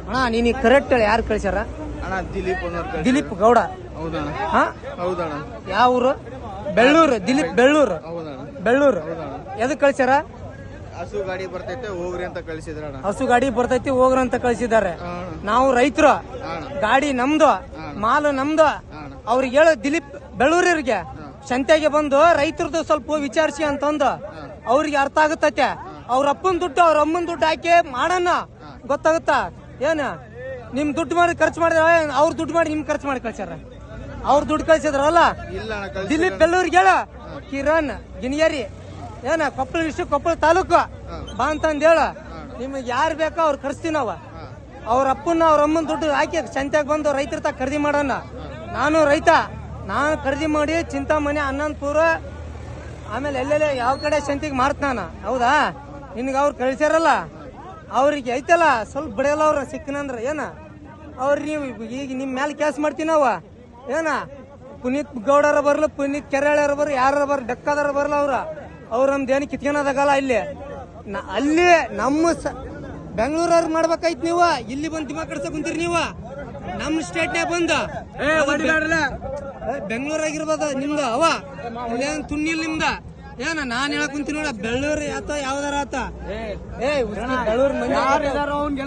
ಅಣ್ಣ ನೀನು ಕರೆಕ್ಟ್ ಹೇಳಿ ಯಾರು ಕಳ್ಸ್ಯಾರ? ಅಣ್ಣ ದಿಲೀಪ್ ಗೌಡ. ಹೌದಣ್ಣ. ಹಾ ಹೌದಣ್ಣ. ಯಾವ ಊರು? ಬೆಳ್ಳೂರು. ದಿಲೀಪ್ ಬೆಳ್ಳೂರು. ಬೆಳ್ಳೂರು. ಎದಕ್ ಕಳ್ಸ್ಯಾರ? ಹಸು ಗಾಡಿ ಬರ್ತೈತೆ ಹೋಗ್ರಿ ಅಂತ ಕಳಿಸಿದ್ರಣ್ಣ. ಹಸು ಗಾಡಿ ಬರ್ತೈತಿ ಹೋಗ್ರಿ ಅಂತ ಕಳ್ಸಿದ್ದಾರೆ. ನಾವು ರೈತರು, ಗಾಡಿ ನಮ್ದು, ಮಾಲು ನಮ್ದು. ಅವ್ರಿಗೆ ಹೇಳ ದಿಲೀಪ್ ಬೆಳ್ಳೂರಿಗೆ ಸಂತೆಗೆ ಬಂದು ರೈತರದ್ದು ಸ್ವಲ್ಪ ವಿಚಾರಿಸಿ ಅಂತಂದು ಅವ್ರಿಗೆ ಅರ್ಥ ಆಗತ್ತೈತೆ. ಅವ್ರ ಅಪ್ಪನ ದುಡ್ಡು ಅವ್ರ ಅಮ್ಮನ ದುಡ್ಡು ಹಾಕಿ ಮಾಡೋಣ ಗೊತ್ತಾಗುತ್ತಾ? ಏನ ನಿಮ್ ದುಡ್ಡು ಮಾಡಿ ಖರ್ಚು ಮಾಡಿದ್ರ ಅವ್ರ ದುಡ್ಡು ಮಾಡಿ ನಿಮ್ ಖರ್ಚು ಮಾಡಿ ಕಳ್ಸ್ಯಾರ. ಅವ್ರ ದುಡ್ಡು ಕಳ್ಸಿದ್ರಲ್ಲ. ದಿಲೀಪ್ ಬೆಳ್ಳೂರಿಗೆ ಹೇಳ, ಕಿರಣ್ ಗಿನಿಯರಿ ಏನ ಕೊಪ್ಪಳ ಡಿಸ್ಟ್ರಿಕ್ಟ್ ಕೊಪ್ಪಳ ತಾಲೂಕು ಬಾ ಅಂತಂದ್ ಹೇಳ. ನಿಮ್ಗೆ ಯಾರು ಬೇಕೋ ಅವ್ರು ಕರ್ಸ್ತೀವಿ ನಾವು. ಅವ್ರ ಅಪ್ಪನ ಅವ್ರ ಅಮ್ಮನ ದುಡ್ಡು ಹಾಕಿ ಸಂತ್ಯಾಗ ಬಂದು ರೈತರ ತ ಖರೀದಿ ಮಾಡೋಣ. ನಾನು ರೈತ, ನಾನು ಖರೀದಿ ಮಾಡಿ ಚಿಂತಾಮಣಿ ಅನಂತಪುರ ಆಮೇಲೆ ಎಲ್ಲೆಲ್ಲ ಯಾವ ಕಡೆ ಸಂತಿಗೆ ಮಾರ್ತಾನ. ಹೌದಾ? ನಿನ್ಗೆ ಅವ್ರು ಕಳ್ಸ್ಯಾರಲ್ಲ ಅವ್ರಿಗೆ ಐತಲ್ಲ ಸ್ವಲ್ಪ ಬಿಡಲ್ಲ ಅವ್ರ ಸಿಕ್ಕನಂದ್ರ ಏನ ಅವ್ರ ನೀವು ಈಗ ನಿಮ್ ಮೇಲೆ ಕೇಸ್ ಮಾಡ್ತೀವಿ ನಾವು. ಏನ ಪುನೀತ್ ಗೌಡರ ಬರ್ಲ, ಪುನೀತ್ ಕೆರೆಯಾಳ್ಯಾರ ಬರ್ರಿ, ಯಾರ ಬರ್ರಿ, ಡಕ್ಕದಾರ ಬರಲ್ಲ ಅವ್ರ ನಮ್ದು ಏನು ಕಿತ್ಕೊಳೋದಾಗಲ್ಲ. ಇಲ್ಲಿ ಅಲ್ಲಿ ನಮ್ಮ ಬೆಂಗಳೂರವ್ರು ಮಾಡ್ಬೇಕಾಯ್ತು. ನೀವು ಇಲ್ಲಿ ಬಂದು ದಿಮಾಗ್ ಕಡ್ಸಕ್ ಕುಂತೀರಿ. ನೀವು ನಮ್ಮ ಸ್ಟೇಟ್ನಾಗ ಬಂದ ಬೆಂಗಳೂರಾಗಿರ್ಬೋದ ನಿಮ್ದ ಅವ ಇಲ್ಲೇನ್ ತುಣ್ಣಿಲ್ ನಿಮ್ದ. ಏನ ನಾನ್ ಹೇಳಕ್ ಕುಂತೀನಿ ನೋಡ, ಬೆಳ್ಳೂರು ಆತ ಯಾವ್ದಾರ ಆತ. ಬೆಳ್ಳೂರು ಮಂದಿ